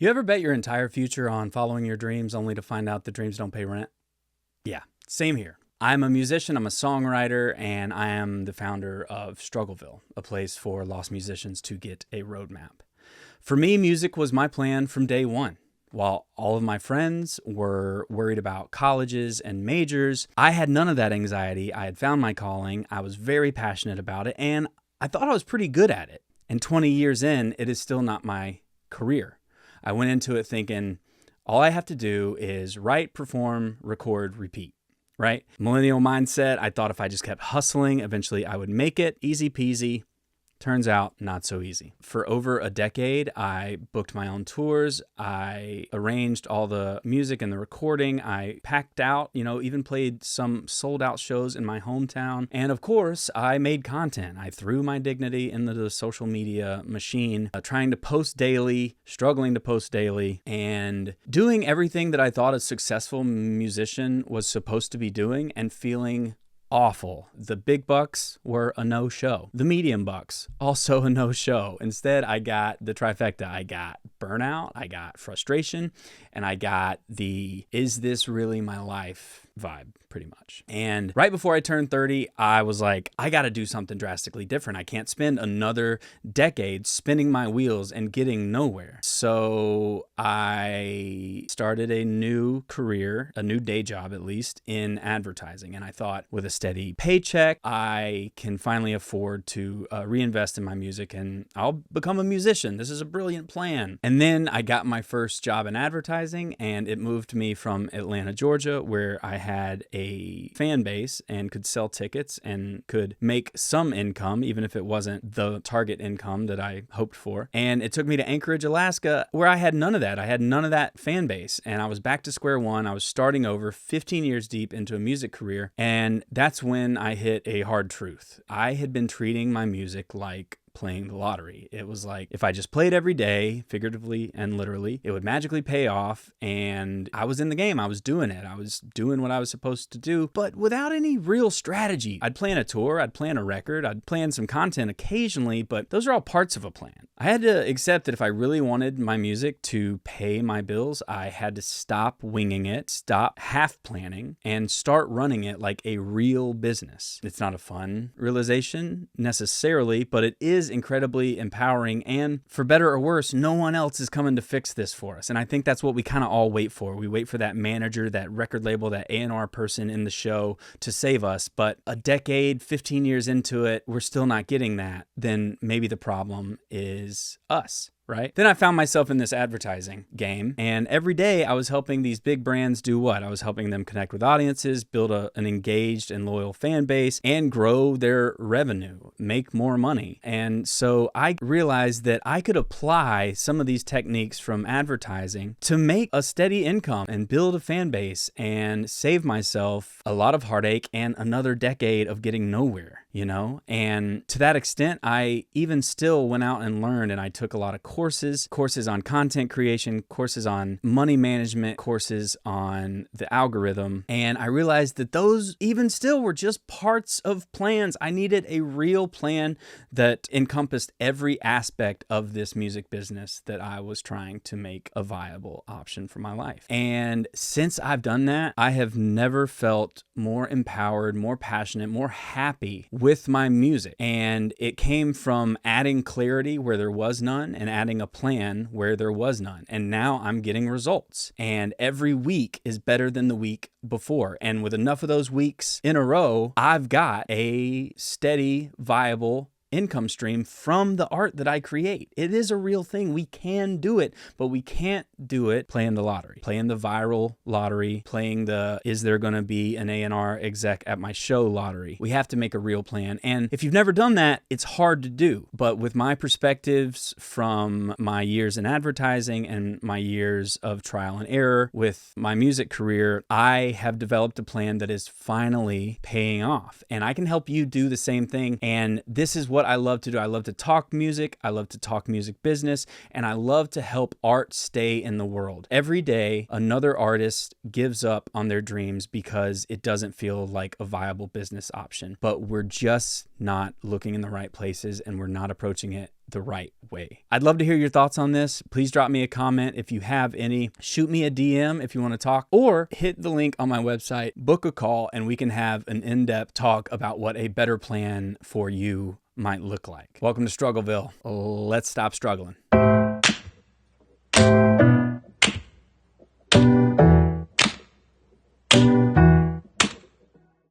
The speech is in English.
You ever bet your entire future on following your dreams only to find out the dreams don't pay rent? Yeah, same here. I'm a musician, I'm a songwriter, and I am the founder of Struggleville, a place for lost musicians to get a roadmap. For me, music was my plan from day one. While all of my friends were worried about colleges and majors, I had none of that anxiety. I had found my calling, I was very passionate about it, and I thought I was pretty good at it. And 20 years in, it is still not my career. I went into it thinking, all I have to do is write, perform, record, repeat, right? Millennial mindset. I thought if I just kept hustling, eventually I would make it. Easy peasy. Turns out not so easy. For over a decade, I booked my own tours. I arranged all the music and the recording. I packed out, even played some sold out shows in my hometown. And of course, I made content. I threw my dignity into the social media machine, trying to post daily, struggling to post daily, and doing everything that I thought a successful musician was supposed to be doing and feeling awful. The big bucks were a no-show. The medium bucks, also a no-show. Instead, I got the trifecta. I got burnout, I got frustration, and I got the is this really my life vibe, pretty much. And right before I turned 30, I was like, I got to do something drastically different. I can't spend another decade spinning my wheels and getting nowhere. So I started a new career, a new day job at least, in advertising. And I thought with a steady paycheck, I can finally afford to reinvest in my music and I'll become a musician. This is a brilliant plan. And then I got my first job in advertising, and it moved me from Atlanta, Georgia, where I had a fan base and could sell tickets and could make some income, even if it wasn't the target income that I hoped for. And it took me to Anchorage, Alaska, where I had none of that. I had none of that fan base, and I was back to square one. I was starting over 15 years deep into a music career. And that's when I hit a hard truth. I had been treating my music like playing the lottery. It was like if I just played every day, figuratively and literally, it would magically pay off, and I was in the game. I was doing it. I was doing what I was supposed to do, but without any real strategy. I'd plan a tour, I'd plan a record, I'd plan some content occasionally, but those are all parts of a plan. I had to accept that if I really wanted my music to pay my bills, I had to stop winging it, stop half planning, and start running it like a real business. It's not a fun realization necessarily, but it is incredibly empowering, and for better or worse, no one else is coming to fix this for us. And I think that's what we kind of all wait for. We wait for that manager, that record label, that A&R person in the show to save us. But a decade, 15 years into it, we're still not getting that. Then maybe the problem is us. Right? Then I found myself in this advertising game, and every day I was helping these big brands do what? I was helping them connect with audiences, build an engaged and loyal fan base, and grow their revenue, make more money. And so I realized that I could apply some of these techniques from advertising to make a steady income and build a fan base and save myself a lot of heartache and another decade of getting nowhere. And to that extent, I even still went out and learned, and I took a lot of courses on content creation, courses on money management, courses on the algorithm. And I realized that those even still were just parts of plans. I needed a real plan that encompassed every aspect of this music business that I was trying to make a viable option for my life. And since I've done that, I have never felt more empowered, more passionate, more happy with my music. And it came from adding clarity where there was none and adding a plan where there was none. And now I'm getting results. And every week is better than the week before. And with enough of those weeks in a row, I've got a steady, viable income stream from the art that I create. It is a real thing. We can do it, but we can't do it playing the lottery, playing the viral lottery, playing the is there going to be an A&R exec at my show lottery. We have to make a real plan. And if you've never done that, it's hard to do. But with my perspectives from my years in advertising and my years of trial and error with my music career, I have developed a plan that is finally paying off. And I can help you do the same thing. And this is what I love to do. I love to talk music. I love to talk music business. And I love to help art stay in the world. Every day, another artist gives up on their dreams because it doesn't feel like a viable business option. But we're just not looking in the right places, and we're not approaching it the right way. I'd love to hear your thoughts on this. Please drop me a comment if you have any. Shoot me a DM if you want to talk, or hit the link on my website, book a call, and we can have an in-depth talk about what a better plan for you might look like. Welcome to Struggleville. Let's stop struggling.